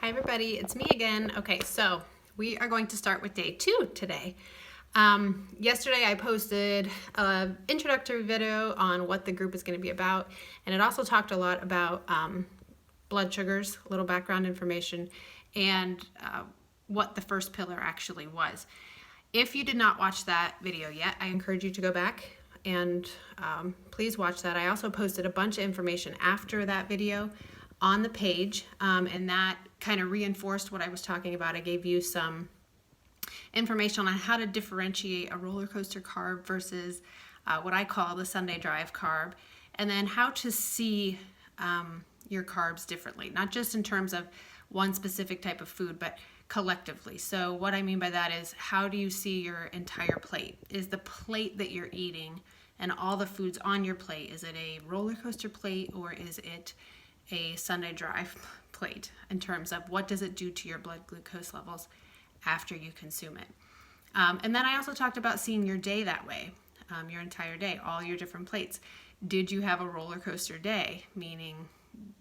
Hi everybody, it's me again. Okay, so we are going to start with day 2 today. Yesterday I posted an introductory video on what the group is going to be about, and it also talked a lot about blood sugars, a little background information, and what the first pillar actually was. If you did not watch that video yet, I encourage you to go back and please watch that. I also posted a bunch of information after that video on the page, and that kind of reinforced what I was talking about. I gave you some information on how to differentiate a roller coaster carb versus what I call the Sunday drive carb, and then how to see your carbs differently, not just in terms of one specific type of food, but collectively. So what I mean by that is, how do you see your entire plate? Is the plate that you're eating and all the foods on your plate, is it a roller coaster plate or is it a Sunday drive plate, in terms of what does it do to your blood glucose levels after you consume it? And then I also talked about seeing your day that way, your entire day, all your different plates. Did you have a roller coaster day? Meaning,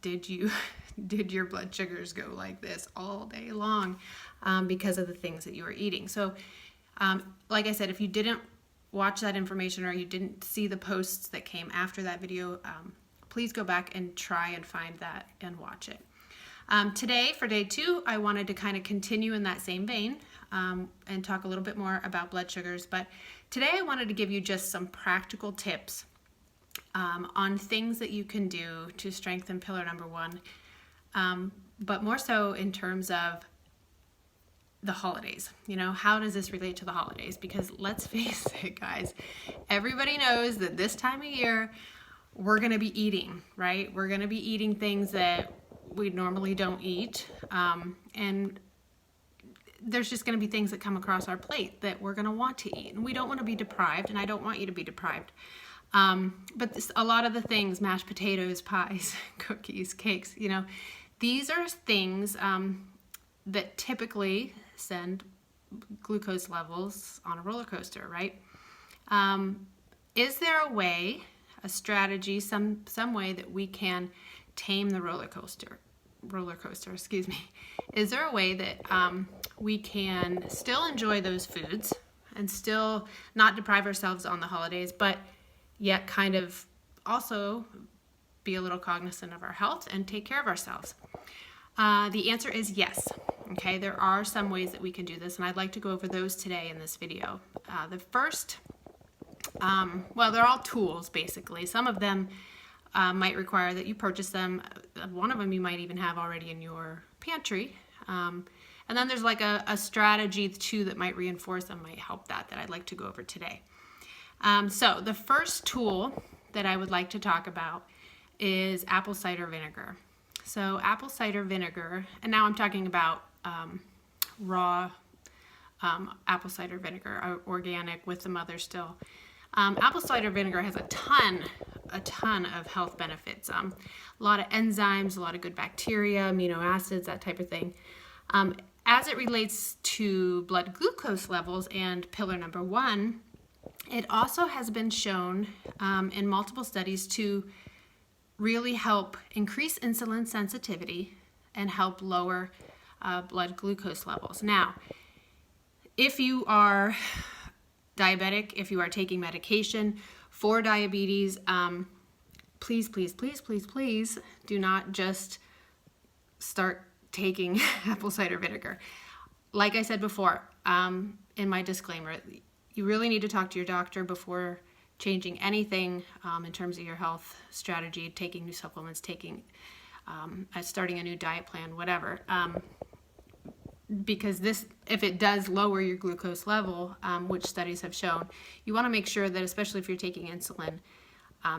did your blood sugars go like this all day long because of the things that you were eating? So like I said, if you didn't watch that information or you didn't see the posts that came after that video, please go back and try and find that and watch it. Today, for day 2, I wanted to kind of continue in that same vein and talk a little bit more about blood sugars. But today I wanted to give you just some practical tips on things that you can do to strengthen pillar number 1, but more so in terms of the holidays. You know, how does this relate to the holidays? Because let's face it, guys, everybody knows that this time of year, we're going to be eating, right? We're going to be eating things that we normally don't eat. And there's just going to be things that come across our plate that we're going to want to eat. And we don't want to be deprived, and I don't want you to be deprived. But a lot of the things, mashed potatoes, pies, cookies, cakes, you know, these are things that typically send glucose levels on a roller coaster, right? Is there a way, a strategy, some way that we can tame the roller coaster, excuse me? Is there a way that we can still enjoy those foods and still not deprive ourselves on the holidays, but yet kind of also be a little cognizant of our health and take care of ourselves? The answer is yes. Okay, there are some ways that we can do this, and I'd like to go over those today in this video. The first, well, they're all tools basically. Some of them might require that you purchase them. One of them you might even have already in your pantry. And then there's like a strategy too that might reinforce and might help that I'd like to go over today. So the first tool that I would like to talk about is apple cider vinegar. So apple cider vinegar, and now I'm talking about raw apple cider vinegar, organic with the mother still. Apple cider vinegar has a ton of health benefits. A lot of enzymes, a lot of good bacteria, amino acids, that type of thing. As it relates to blood glucose levels and pillar number 1, it also has been shown in multiple studies to really help increase insulin sensitivity and help lower blood glucose levels. Now, if you are diabetic, if you are taking medication for diabetes, please do not just start taking apple cider vinegar. Like I said before, in my disclaimer, you really need to talk to your doctor before changing anything in terms of your health strategy, taking new supplements, starting a new diet plan, whatever. Because this, if it does lower your glucose level, which studies have shown, you want to make sure that, especially if you're taking insulin,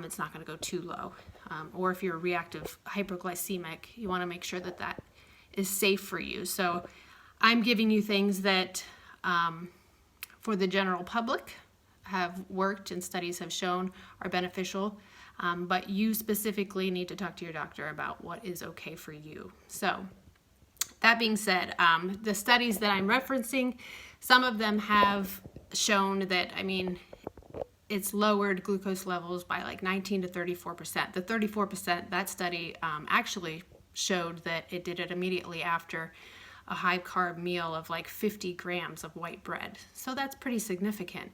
it's not going to go too low. Or if you're reactive hyperglycemic, you want to make sure that that is safe for you. So I'm giving you things that for the general public have worked and studies have shown are beneficial, but you specifically need to talk to your doctor about what is okay for you. So that being said, the studies that I'm referencing, some of them have shown that, I mean, it's lowered glucose levels by like 19 to 34%. The 34%, that study actually showed that it did it immediately after a high carb meal of like 50 grams of white bread. So that's pretty significant.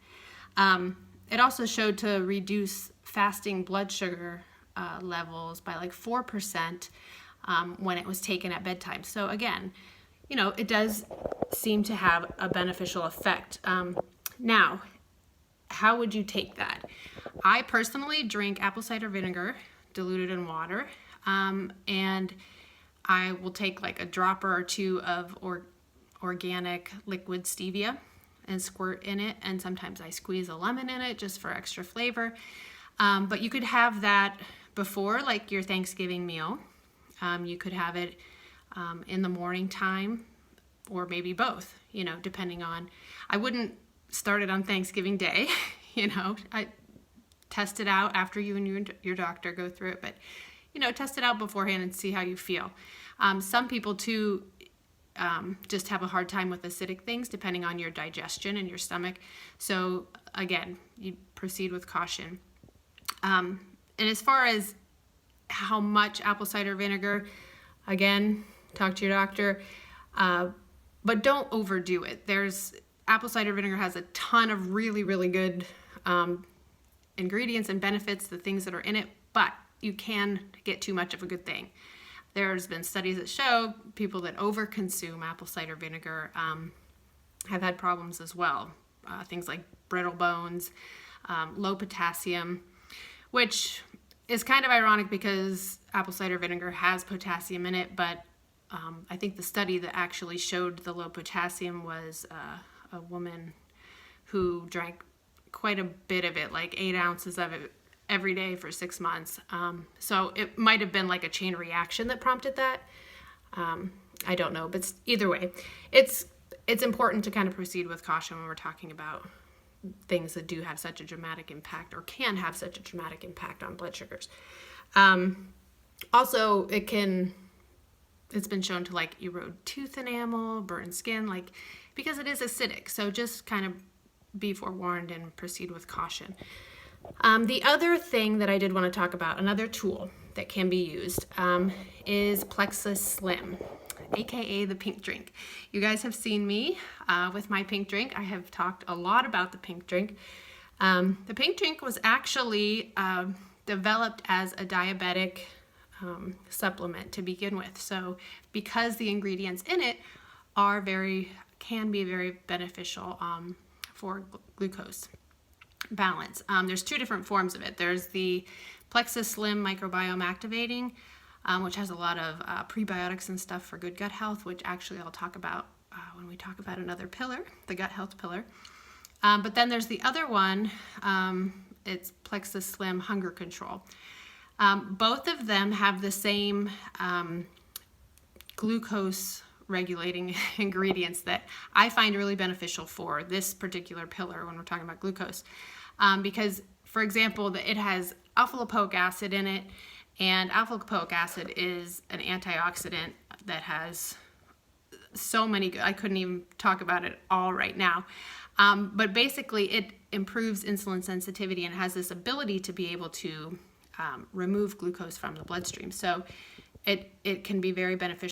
It also showed to reduce fasting blood sugar levels by like 4% when it was taken at bedtime. So again, you know, it does seem to have a beneficial effect. Now, how would you take that? I personally drink apple cider vinegar diluted in water, and I will take like a dropper or two of organic liquid stevia and squirt in it, and sometimes I squeeze a lemon in it just for extra flavor. But you could have that before like your Thanksgiving meal. You could have it in the morning time, or maybe both, you know, depending on, I wouldn't start it on Thanksgiving Day, you know, I test it out after you and your doctor go through it, but, you know, test it out beforehand and see how you feel. Some people too just have a hard time with acidic things depending on your digestion and your stomach. So again, you proceed with caution. And as far as how much apple cider vinegar, again, talk to your doctor, but don't overdo it. Apple cider vinegar has a ton of really, really good ingredients and benefits, the things that are in it, but you can get too much of a good thing. There's been studies that show people that overconsume apple cider vinegar have had problems as well. Things like brittle bones, low potassium, which is kind of ironic because apple cider vinegar has potassium in it, but I think the study that actually showed the low potassium was a woman who drank quite a bit of it, like 8 ounces of it every day for 6 months. So it might have been like a chain reaction that prompted that. I don't know, but either way, it's important to kind of proceed with caution when we're talking about things that do have such a dramatic impact or can have such a dramatic impact on blood sugars. Also, it's been shown to like erode tooth enamel, burn skin, like, because it is acidic. So just kind of be forewarned and proceed with caution. The other thing that I did want to talk about, another tool that can be used, is Plexus Slim, aka the pink drink. You guys have seen me with my pink drink. I have talked a lot about the pink drink. The pink drink was actually developed as a diabetic supplement to begin with. So because the ingredients in it can be very beneficial for glucose balance. There's 2 different forms of it. There's the Plexus Slim Microbiome Activating, which has a lot of prebiotics and stuff for good gut health, which actually I'll talk about when we talk about another pillar, the gut health pillar. But then there's the other one, it's Plexus Slim Hunger Control. Both of them have the same glucose regulating ingredients that I find really beneficial for this particular pillar when we're talking about glucose. Because, for example, it has alpha-lipoic acid in it, and alpha-lipoic acid is an antioxidant that has so many good, I couldn't even talk about it all right now. But basically it improves insulin sensitivity and has this ability to be able to remove glucose from the bloodstream. So it can be very beneficial